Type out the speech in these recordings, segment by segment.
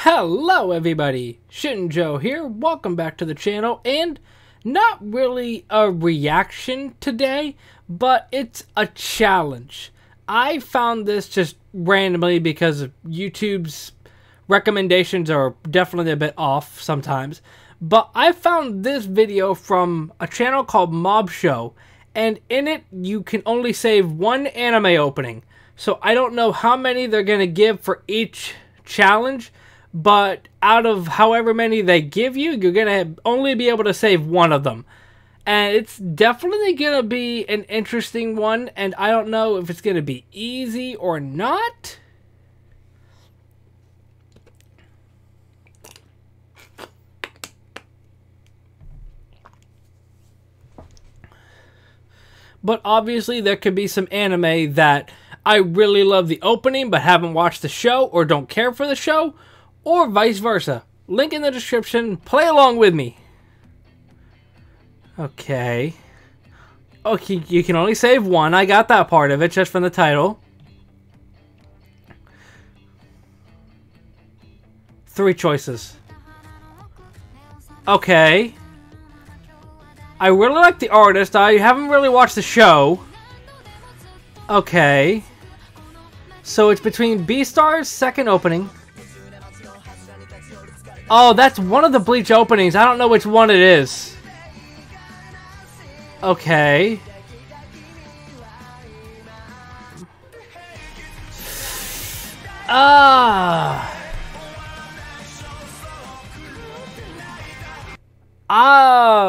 Hello everybody, Shinjo here, welcome back to the channel, and not really a reaction today, but it's a challenge. I found this just randomly because YouTube's recommendations are definitely a bit off sometimes, but I found this video from a channel called Mob Show, and in it you can only save one anime opening, so I don't know how many they're going to give for each challenge. But out of however many they give you, you're going to only be able to save one of them. And it's definitely going to be an interesting one. And I don't know if it's going to be easy or not. But obviously there could be some anime that I really love the opening but haven't watched the show or don't care for the show. Or vice versa. Link in the description. Play along with me. Okay. Okay, you can only save one. I got that part of it just from the title. 3 choices. Okay. I really like the artist. I haven't really watched the show. Okay. So it's between Beastar's second opening. Oh, that's one of the Bleach openings. I don't know which one it is. Okay.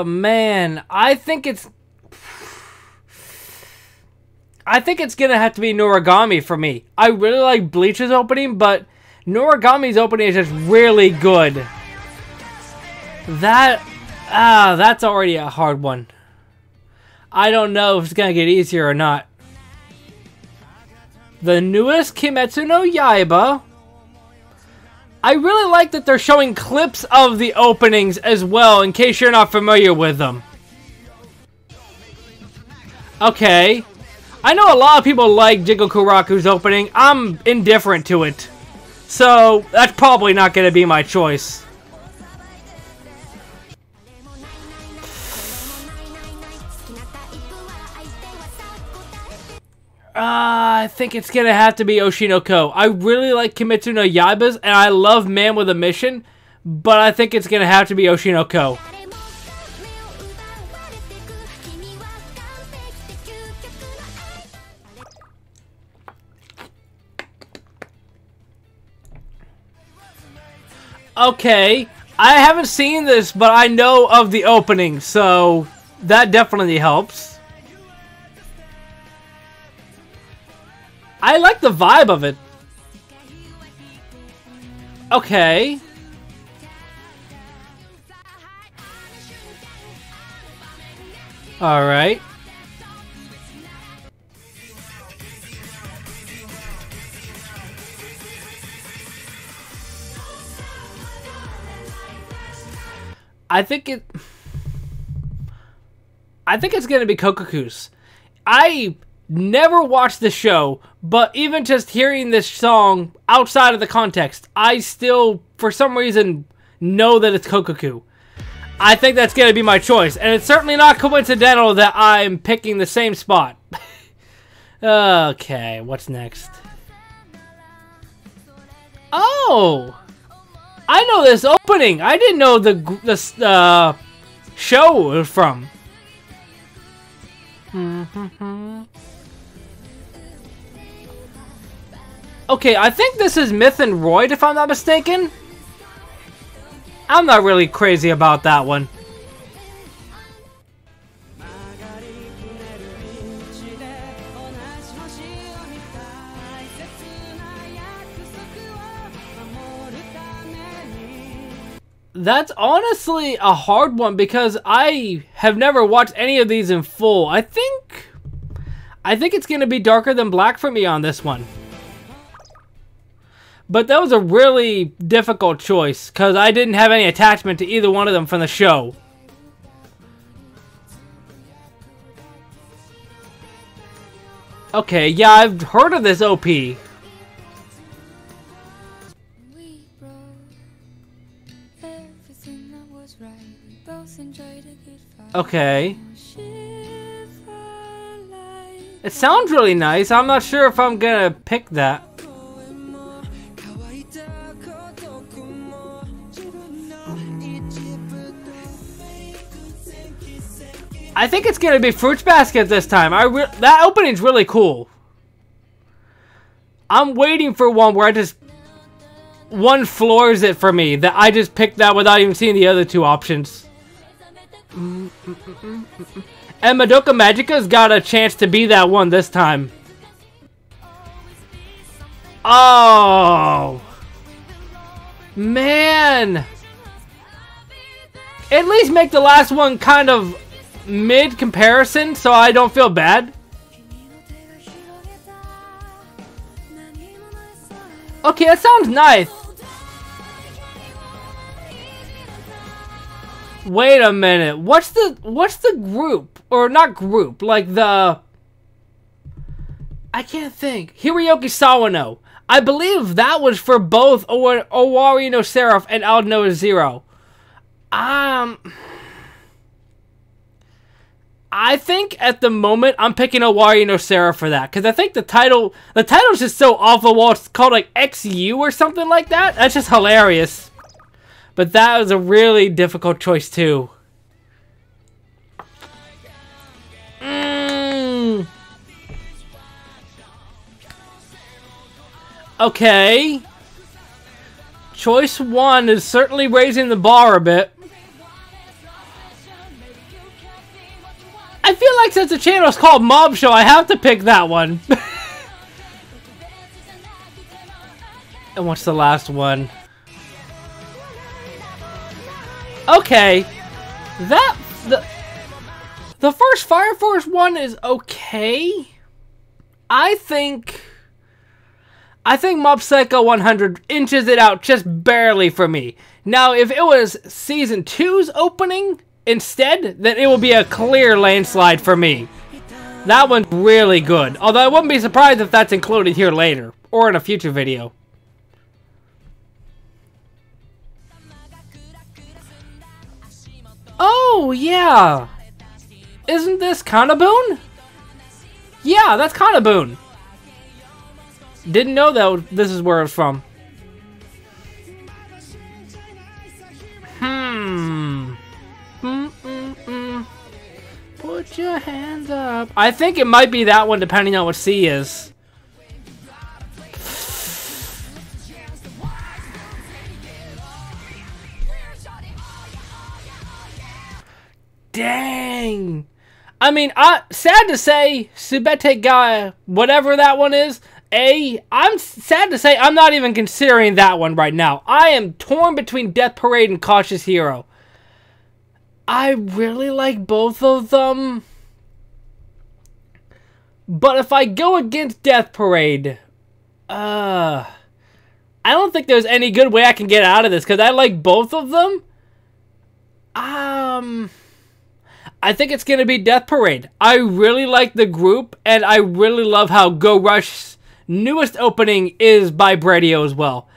Man. I think it's gonna have to be Noragami for me. I really like Bleach's opening, but Noragami's opening is just really good. That's already a hard one. I don't know if it's gonna get easier or not. The newest Kimetsu no Yaiba. I really like that they're showing clips of the openings as well, in case you're not familiar with them. Okay. I know a lot of people like Jigokuraku's opening. I'm indifferent to it. So, that's probably not going to be my choice. I think it's going to have to be Oshinoko. I really like Kimetsu no Yaibas, and I love Man with a Mission, but I think it's going to have to be Oshinoko. Okay, I haven't seen this, but I know of the opening, so that definitely helps. I like the vibe of it. Okay. Alright. I think it's gonna be Kokokus. I never watched the show, but even just hearing this song outside of the context, I still, for some reason, know that it's Kokoku. I think that's gonna be my choice, and it's certainly not coincidental that I'm picking the same spot. Okay, what's next? Oh! I know this opening. I didn't know the show was from. Okay, I think this is Myth and Roid, if I'm not mistaken. I'm not really crazy about that one. That's honestly a hard one because I have never watched any of these in full. I think it's going to be Darker Than Black for me on this one. But that was a really difficult choice because I didn't have any attachment to either one of them from the show. Okay, yeah, I've heard of this OP. Okay. It sounds really nice. I'm not sure if I'm gonna pick that. I think it's gonna be Fruits Basket this time. That opening's really cool. I'm waiting for one where one floors it for me. That I just picked that without even seeing the other two options. And Madoka Magica's got a chance to be that one this time. Oh man! At least make the last one kind of mid comparison so I don't feel bad. Okay, that sounds nice. Wait a minute. What's the group? Or not group, like the... I can't think. Hiroyuki Sawano. I believe that was for both Owari no Seraph and Aldnoah Zero. I think at the moment I'm picking Owari no Seraph for that, because I think the title's just so off the wall. It's called like XU or something like that. That's just hilarious. But that was a really difficult choice too. Okay. Choice 1 is certainly raising the bar a bit. I feel like since the channel is called Mob Show, I have to pick that one. And what's the last one? Okay. The first Fire Force one is okay. I think Mob Psycho 100 inches it out just barely for me. Now, if it was Season 2's opening instead, then it will be a clear landslide for me. That one's really good. Although I wouldn't be surprised if that's included here later, or in a future video. Oh, yeah! Isn't this Kanabun? Yeah, that's Kanabun. Didn't know that this is where it's from. Put your hands up. I think it might be that one depending on what C is. Dang. I mean, sad to say, Subete Ga, whatever that one is, I'm sad to say I'm not even considering that one right now. I am torn between Death Parade and Cautious Hero. I really like both of them. But if I go against Death Parade, I don't think there's any good way I can get out of this, because I like both of them. I think it's going to be Death Parade. I really like the group, and I really love how Go Rush's newest opening is by Bradio as well.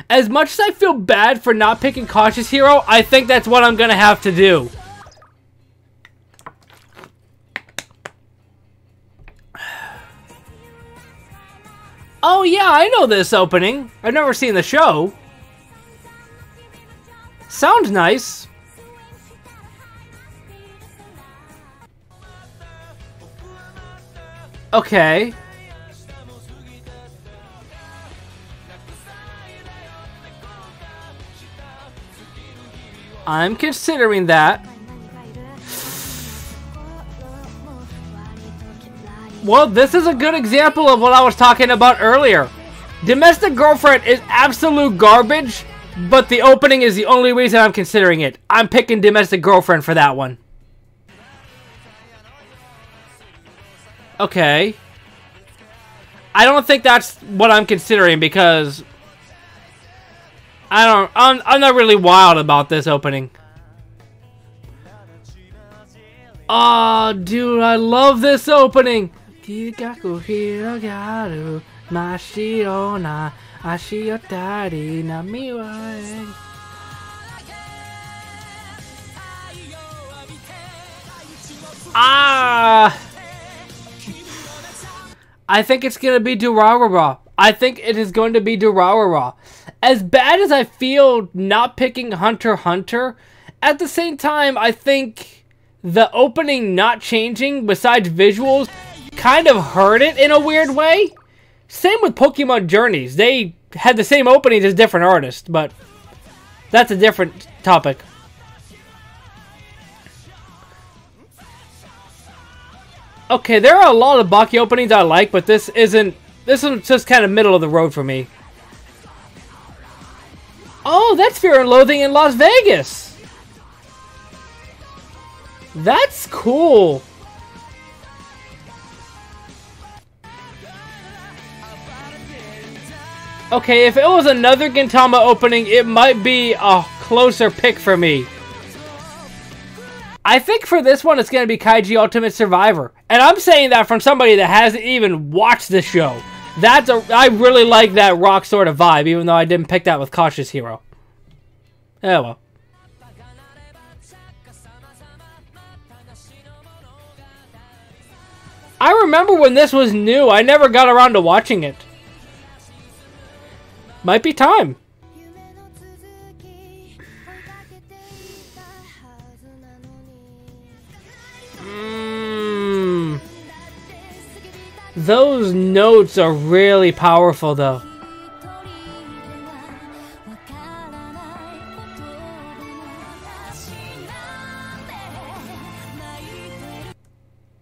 As much as I feel bad for not picking Cautious Hero, I think that's what I'm going to have to do. Oh yeah, I know this opening. I've never seen the show. Sounds nice. Okay. I'm considering that. Well, this is a good example of what I was talking about earlier. Domestic Girlfriend is absolute garbage, but the opening is the only reason I'm considering it. I'm picking Domestic Girlfriend for that one. Okay. I don't think that's what I'm considering because I'm not really wild about this opening. Oh, dude, I love this opening. I think it's going to be Durarara. I think it is going to be Durarara. As bad as I feel not picking Hunter x Hunter, at the same time, I think the opening not changing, besides visuals, kind of hurt it in a weird way. Same with Pokemon Journeys. They had the same openings as different artists, but that's a different topic. Okay, there are a lot of Baki openings I like, but this isn't. This one's just kind of middle of the road for me. Oh, that's Fear and Loathing in Las Vegas. That's cool. Okay, if it was another Gintama opening, it might be a closer pick for me. I think for this one, it's going to be Kaiji Ultimate Survivor. And I'm saying that from somebody that hasn't even watched the show. I really like that rock sort of vibe, even though I didn't pick that with Cautious Hero. Oh well. I remember when this was new, I never got around to watching it. Might be time. Those notes are really powerful, though.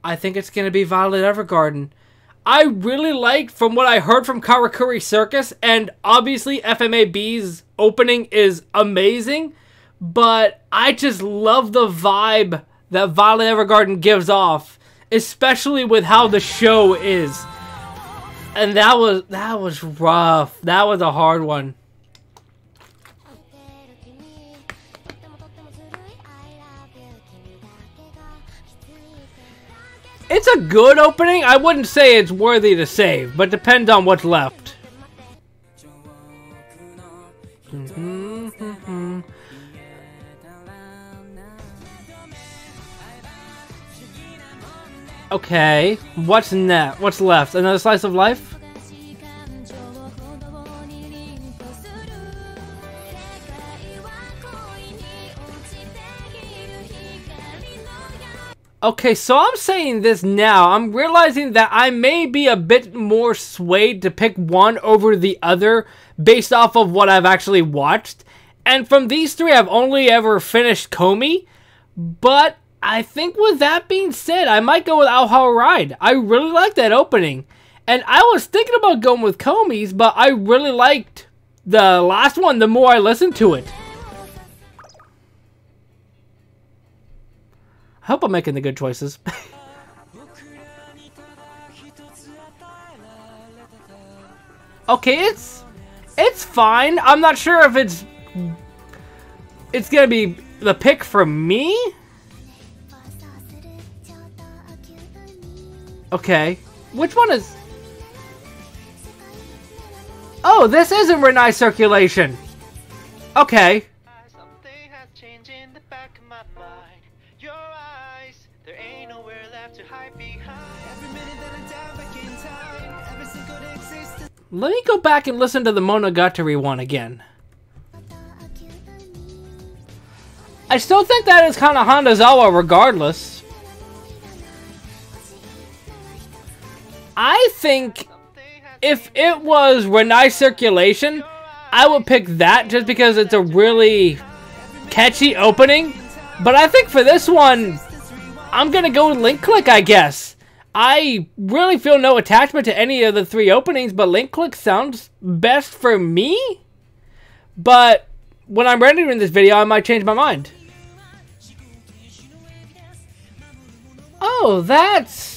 I think it's going to be Violet Evergarden. I really liked, from what I heard from Karakuri Circus, and obviously FMAB's opening is amazing, but I just love the vibe that Violet Evergarden gives off, especially with how the show is. And that was rough. That was a hard one. It's a good opening. I wouldn't say it's worthy to save, but depends on what's left. Okay, what's next? What's left? Another slice of life? Okay, so I'm saying this now. I'm realizing that I may be a bit more swayed to pick one over the other based off of what I've actually watched. And from these three, I've only ever finished Komi. But I think with that being said, I might go with Aoharu Ride. I really like that opening. And I was thinking about going with Komi's, but I really liked the last one the more I listened to it. I hope I'm making the good choices. Okay, it's fine. I'm not sure if it's gonna be the pick for me. Okay, which one is? Oh, this isn't Renai Circulation. Okay. Something has changed in the back of my mind. Your eyes, there ain't nowhere left to hide behind. Every minute that I'm down back in time, every single existence. Let me go back and listen to the Monogatari one again. I still think that is kind of Hanazawa regardless. I think if it was Renai Circulation, I would pick that just because it's a really catchy opening. But I think for this one, I'm going to go with Link Click, I guess. I really feel no attachment to any of the three openings, but Link Click sounds best for me. But when I'm rendering this video, I might change my mind. Oh, that's...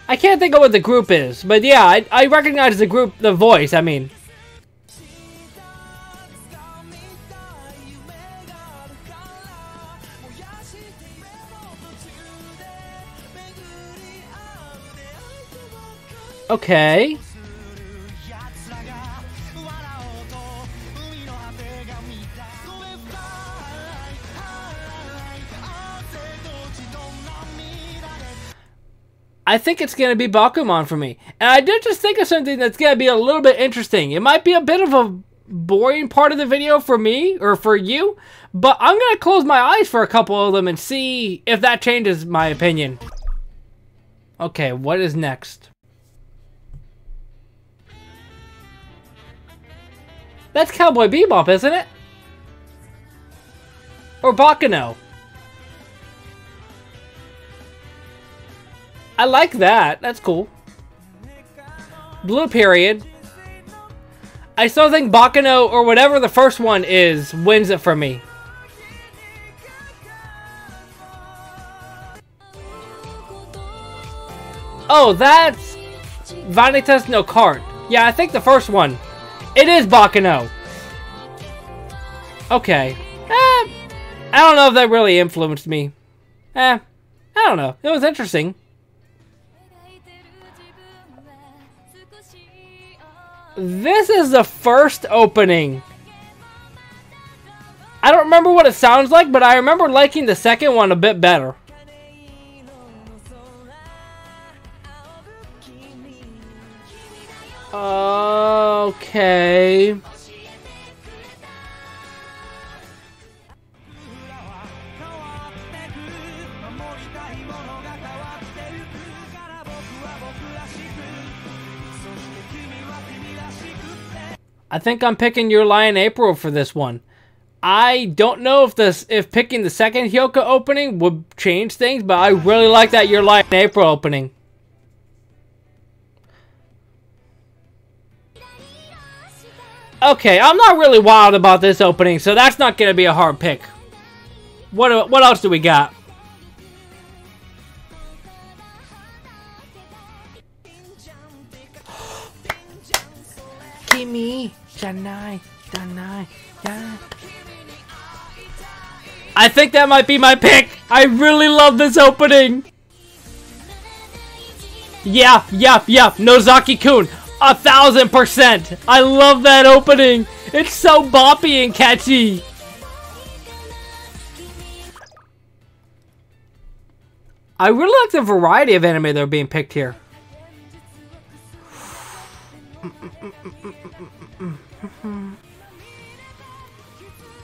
I can't think of what the group is, but yeah, I recognize the group, the voice, I mean. Okay. I think it's going to be Bakuman for me. And I did just think of something that's going to be a little bit interesting. It might be a bit of a boring part of the video for me, or for you, but I'm going to close my eyes for a couple of them and see if that changes my opinion. Okay, what is next? That's Cowboy Bebop, isn't it? Or Baccano. I like that. That's cool. Blue Period. I still think Baccano, or whatever the first one is, wins it for me. Oh, that's Vanitas no Card. Yeah, I think the first one. It is Baccano. Okay. I don't know if that really influenced me. I don't know. It was interesting. This is the first opening. I don't remember what it sounds like, but I remember liking the second one a bit better. Okay. I think I'm picking Your Lie in April for this one. I don't know if picking the second Hyoka opening would change things, but I really like that Your Lie in April opening. Okay, I'm not really wild about this opening, so that's not going to be a hard pick. What else do we got? Kimi, Janai, Danai, Danai. I think that might be my pick. I really love this opening. Yeah. Nozaki-kun. 1000%. I love that opening. It's so boppy and catchy. I really like the variety of anime that are being picked here.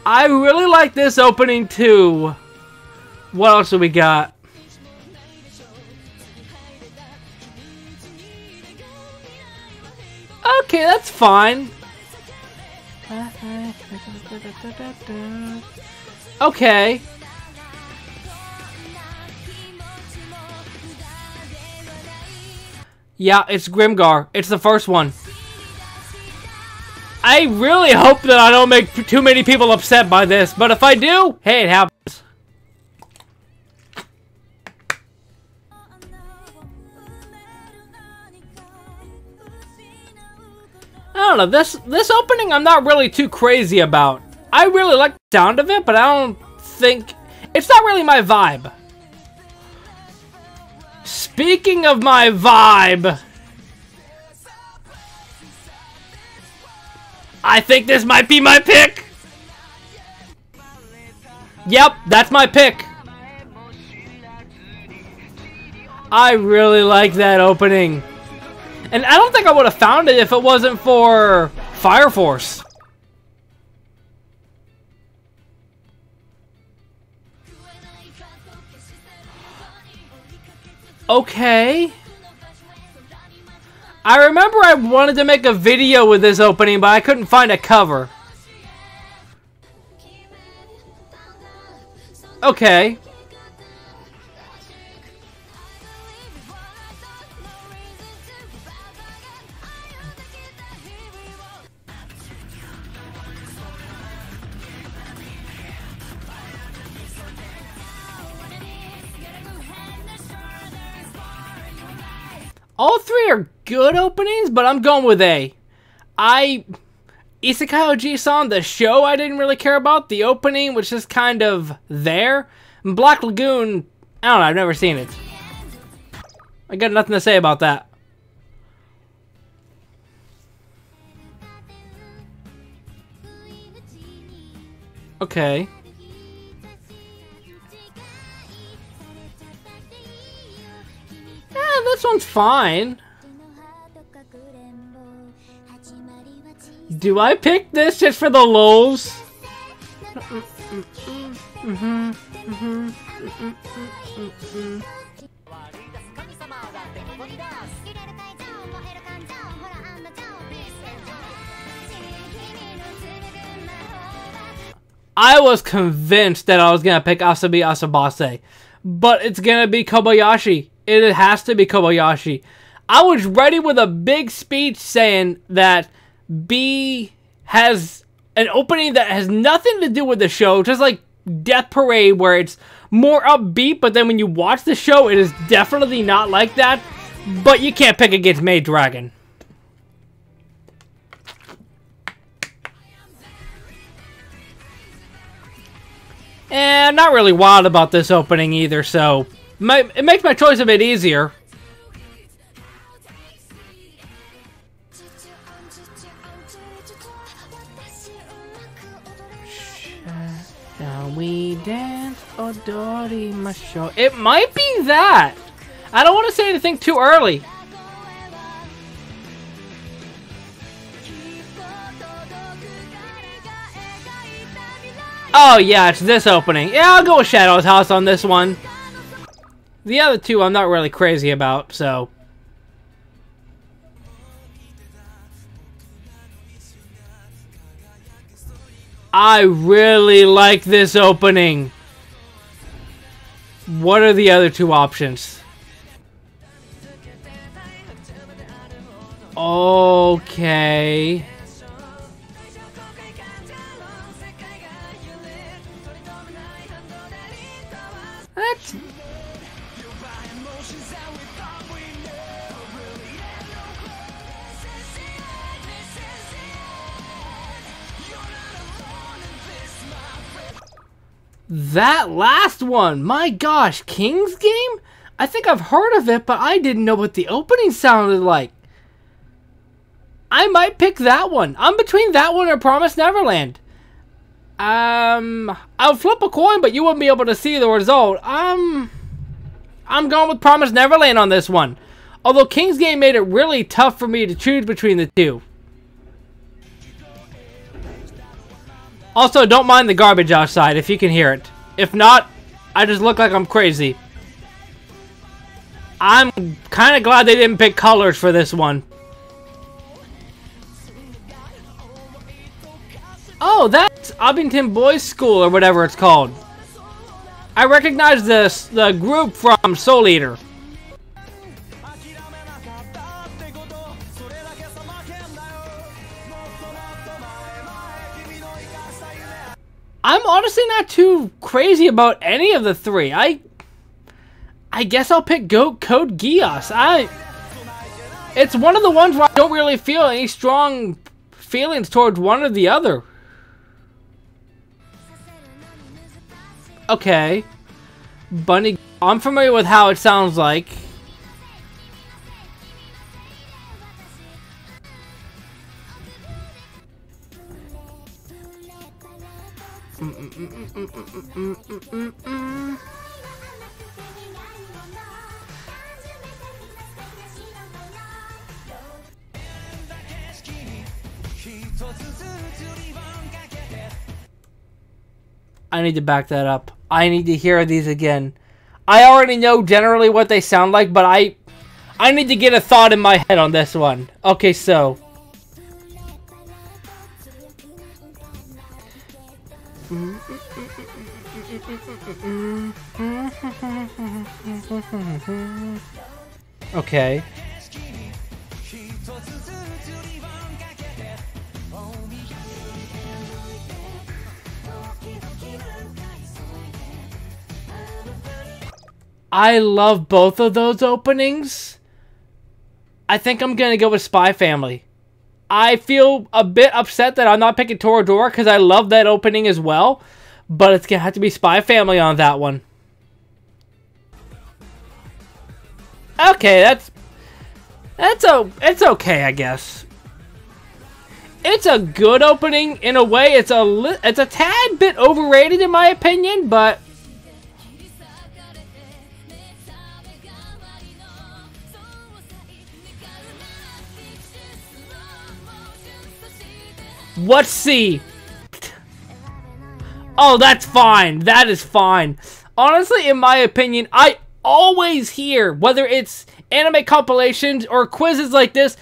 I really like this opening too. What else do we got? Okay, that's fine. Okay. Yeah, it's Grimgar. It's the first one. I really hope that I don't make too many people upset by this, but if I do, hey, it happens. I don't know, this opening I'm not really too crazy about. I really like the sound of it, but I don't think... It's not really my vibe. Speaking of my vibe... I think this might be my pick! Yep, that's my pick. I really like that opening. And I don't think I would have found it if it wasn't for Fire Force. Okay. I remember I wanted to make a video with this opening, but I couldn't find a cover. Okay. All three are good openings, but I'm going with A. Isekai Oji-san, the show I didn't really care about. The opening was just kind of there. And Black Lagoon, I don't know, I've never seen it. I got nothing to say about that. Okay. Yeah, sounds fine. Do I pick this just for the lulz? I was convinced that I was going to pick Asabi Asabase, but it's going to be Kobayashi. It has to be Kobayashi. I was ready with a big speech saying that B has an opening that has nothing to do with the show, just like Death Parade, where it's more upbeat, but then when you watch the show, it is definitely not like that. But you can't pick against Maid Dragon. And not really wild about this opening either, so it makes my choice a bit easier. Shall we dance, odorimasho? It might be that. I don't want to say anything too early. Oh yeah, it's this opening. Yeah, I'll go with Shadow's House on this one. The other two I'm not really crazy about, so. I really like this opening. What are the other two options? Okay. That's... That last one, my gosh, King's Game? I think I've heard of it, but I didn't know what the opening sounded like. I might pick that one. I'm between that one or Promised Neverland. I'll flip a coin, but you wouldn't be able to see the result. I'm going with Promised Neverland on this one. Although King's Game made it really tough for me to choose between the two. Also, don't mind the garbage outside if you can hear it. If not, I just look like I'm crazy. I'm kind of glad they didn't pick colors for this one. Oh, that's Abington Boys School or whatever it's called. I recognize the group from Soul Eater. I'm honestly not too crazy about any of the three. I guess I'll pick Code Geass. It's one of the ones where I don't really feel any strong feelings towards one or the other. Okay. Bunny. I'm familiar with how it sounds like. I need to back that up. I need to hear these again. I already know generally what they sound like, but I need to get a thought in my head on this one. Okay, so. Okay. I love both of those openings. I think I'm going to go with Spy Family. I feel a bit upset that I'm not picking Toradora because I love that opening as well. But it's going to have to be Spy Family on that one. Okay, it's okay, I guess. It's a good opening in a way. It's a tad bit overrated in my opinion, but What's C? Oh, that's fine. That is fine. Honestly, in my opinion, I always hear, whether it's anime compilations or quizzes like this,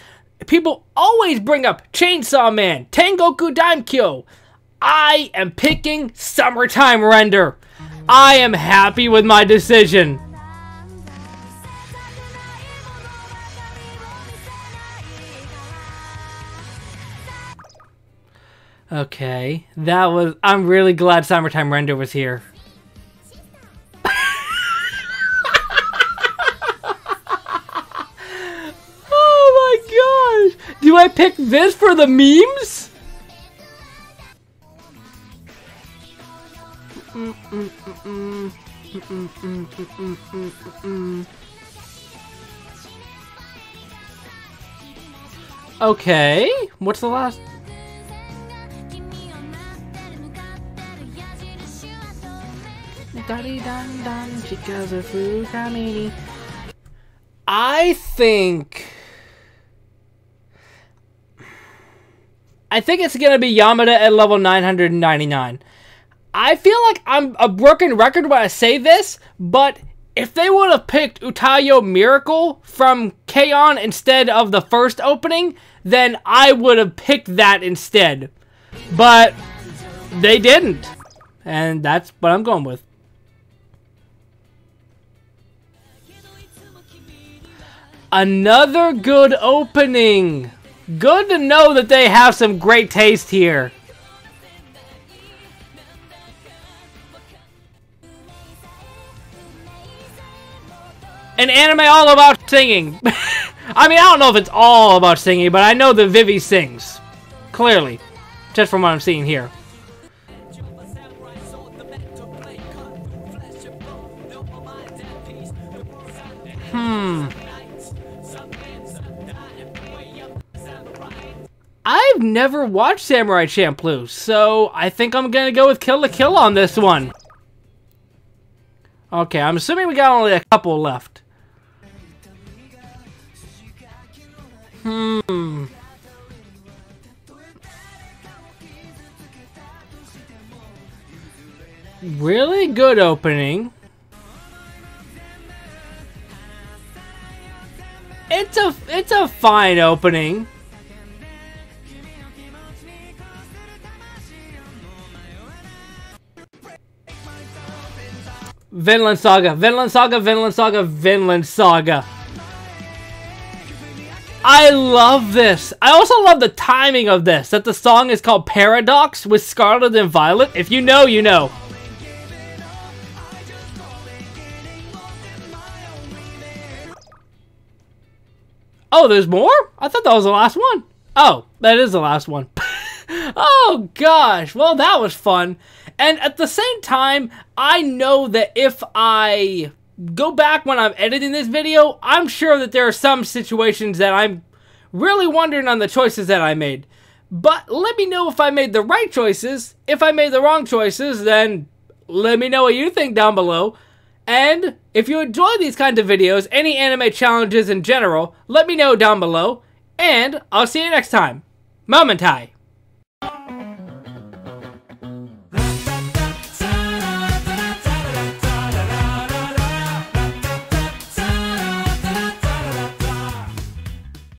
people always bring up Chainsaw Man, Tengoku Daimkyo. I am picking Summertime Render. I am happy with my decision. Okay, that was... I'm really glad Summertime Render was here. Oh my gosh! Do I pick this for the memes? Okay, what's the last... I think it's gonna be Yamada at level 999. I feel like I'm a broken record when I say this, but if they would have picked Utayo Miracle from K-On! Instead of the first opening, then I would have picked that instead. But they didn't. And that's what I'm going with. Another good opening. Good to know that they have some great taste here. An anime all about singing. I mean, I don't know if it's all about singing, but I know that Vivi sings. Clearly. Just from what I'm seeing here. I've never watched Samurai Champloo, so I think I'm gonna go with Kill la Kill on this one. Okay, I'm assuming we got only a couple left. Really good opening. It's a fine opening. Vinland Saga, Vinland Saga, Vinland Saga, Vinland Saga. I love this. I also love the timing of this. That the song is called Paradox with Scarlet and Violet. If you know, you know. Oh, there's more? I thought that was the last one. Oh, that is the last one. Oh, gosh. Well, that was fun. And at the same time, I know that if I go back when I'm editing this video, I'm sure that there are some situations that I'm really wondering on the choices that I made. But let me know if I made the right choices. If I made the wrong choices, then let me know what you think down below. And if you enjoy these kinds of videos, any anime challenges in general, let me know down below. And I'll see you next time. Momentai.